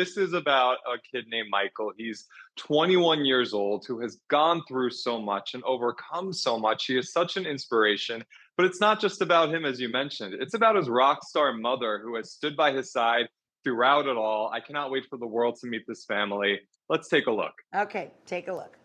This is about a kid named Michael. He's 21 years old who has gone through so much and overcome so much. He is such an inspiration. But it's not just about him, as you mentioned. It's about his rock star mother who has stood by his side throughout it all. I cannot wait for the world to meet this family. Let's take a look. Okay, take a look.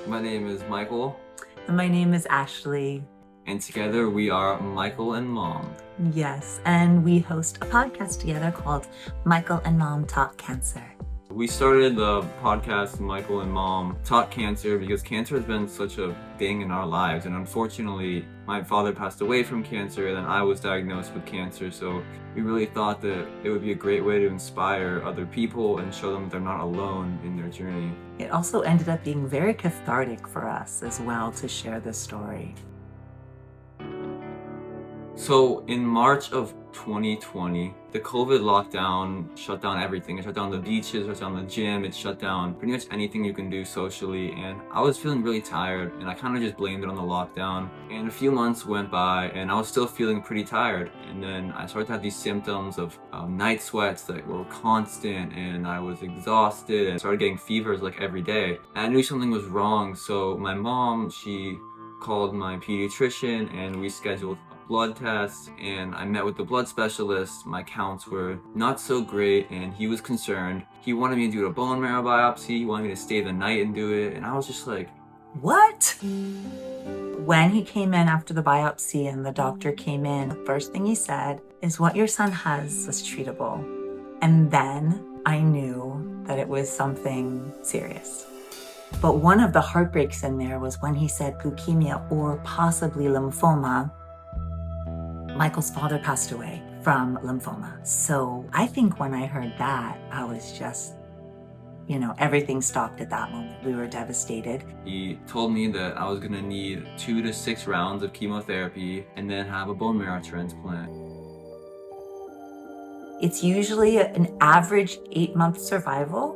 My name is Michael, And my name is Ashley. and together we are Michael and Mom. Yes, and we host a podcast together called Michael and Mom Talk Cancer. We started the podcast Michael and Mom Talk Cancer because cancer has been such a thing in our lives, and unfortunately my father passed away from cancer and then I was diagnosed with cancer, so we really thought that it would be a great way to inspire other people and show them that they're not alone in their journey. It also ended up being very cathartic for us as well to share this story. So in March of 2020, the COVID lockdown shut down everything. It shut down the beaches, shut down the gym, it shut down pretty much anything you can do socially. And I was feeling really tired and I kind of just blamed it on the lockdown. And a few months went by and I was still feeling pretty tired. And then I started to have these symptoms of night sweats that were constant, and I was exhausted and started getting fevers like every day. And I knew something was wrong. So my mom, she called my pediatrician and we scheduled blood tests, and I met with the blood specialist. My counts were not so great and he was concerned. He wanted me to do a bone marrow biopsy. He wanted me to stay the night and do it, and I was just like, What? When he came in after the biopsy and the doctor came in, the first thing he said is, "What your son has is treatable." And then I knew that it was something serious. But one of the heartbreaks in there was when he said leukemia or possibly lymphoma. Michael's father passed away from lymphoma. So I think when I heard that, I was just, everything stopped at that moment. We were devastated. he told me that I was gonna need 2 to 6 rounds of chemotherapy and then have a bone marrow transplant. It's usually an average 8-month survival.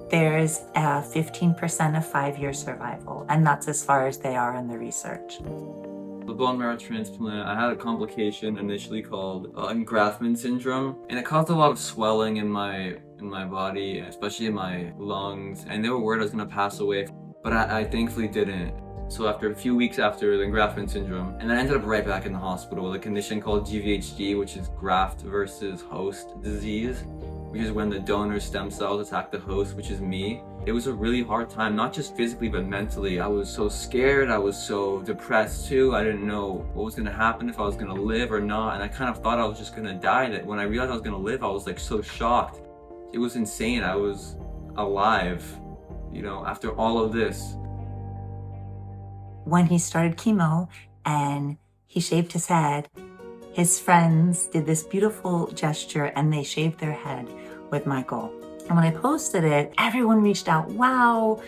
There's a 15% of 5-year survival, and that's as far as they are in the research. The bone marrow transplant, I had a complication initially called engraftment syndrome, and it caused a lot of swelling in my body, especially in my lungs, and they were worried I was gonna pass away, but I thankfully didn't. So after a few weeks after the engraftment syndrome, and then I ended up right back in the hospital with a condition called GVHD, which is graft versus host disease, which is when the donor stem cells attack the host, which is me. It was a really hard time, not just physically, but mentally. I was so scared, I was so depressed too. I didn't know what was gonna happen, if I was gonna live or not, and I kind of thought I was just gonna die. That when I realized I was gonna live, I was like so shocked. It was insane, I was alive, after all of this. When he started chemo and he shaved his head, his friends did this beautiful gesture and they shaved their head with Michael. And when I posted it, everyone reached out, wow.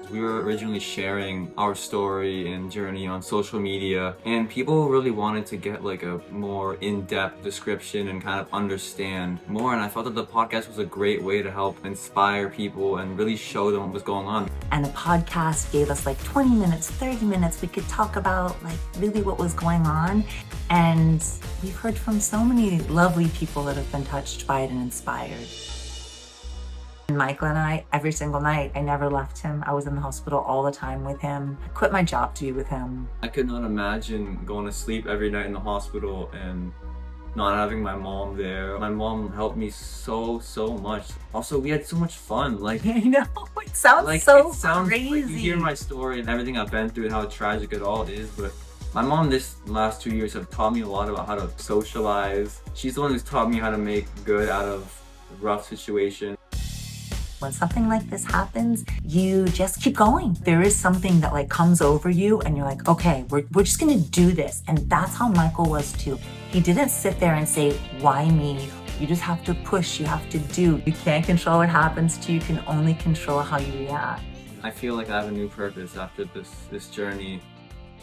We were originally sharing our story and journey on social media, and people really wanted to get like a more in-depth description and kind of understand more, and I felt that the podcast was a great way to help inspire people and really show them what was going on. And the podcast gave us like 20 minutes, 30 minutes. We could talk about like really what was going on. And we've heard from so many lovely people that have been touched by it and inspired. Michael and I, every single night, I never left him. I was in the hospital all the time with him. I quit my job to be with him. I could not imagine going to sleep every night in the hospital and not having my mom there. My mom helped me so much. Also, we had so much fun. Like, I know, it sounds crazy. Like, you hear my story and everything I've been through and how tragic it all is, but my mom this last 2 years have taught me a lot about how to socialize. She's the one who's taught me how to make good out of a rough situation. When something like this happens, you just keep going. There is something that like comes over you and you're like, okay, we're just gonna do this. And that's how Michael was too. He didn't sit there and say, why me? You just have to push, you have to do. You can't control what happens to you, you can only control how you react. I feel like I have a new purpose after this journey.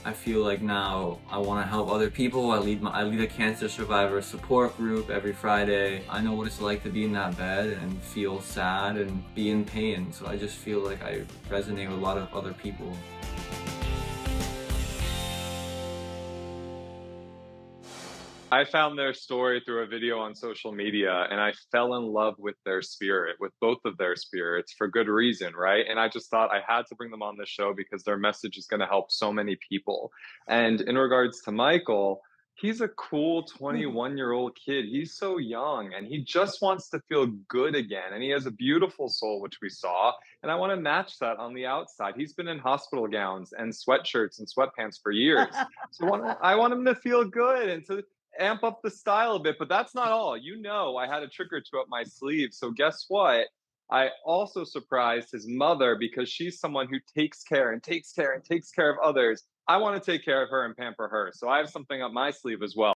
I feel like now I want to help other people. I lead a cancer survivor support group every Friday. I know what it's like to be in that bed and feel sad and be in pain. So I just feel like I resonate with a lot of other people. I found their story through a video on social media and I fell in love with their spirit, with both of their spirits for good reason, right? And I just thought I had to bring them on the show because their message is going to help so many people. And in regards to Michael, he's a cool 21-year-old kid. He's so young and he just wants to feel good again. And he has a beautiful soul, which we saw. And I want to match that on the outside. He's been in hospital gowns and sweatshirts and sweatpants for years. So I want him to feel good and to amp up the style a bit. But that's not all. You know, I had a trick or two up my sleeve. So guess what? I also surprised his mother because she's someone who takes care and takes care and takes care of others. I want to take care of her and pamper her. So I have something up my sleeve as well.